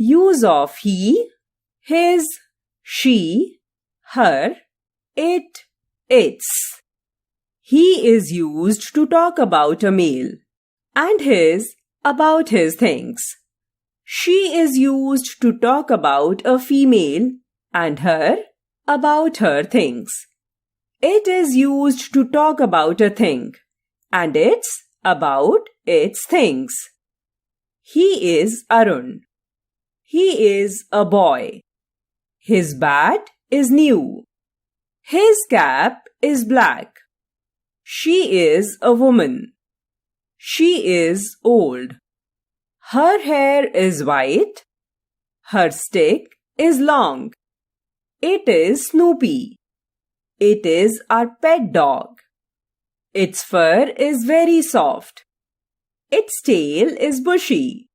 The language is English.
Use of he, his, she, her, it, its. He is used to talk about a male, and his about his things. She is used to talk about a female, and her about her things. It is used to talk about a thing, and it's about its things. He is Arun. He is a boy. His bat is new. His cap is black. She is a woman. She is old. Her hair is white. Her stick is long. It is Snoopy. It is our pet dog. Its fur is very soft. Its tail is bushy.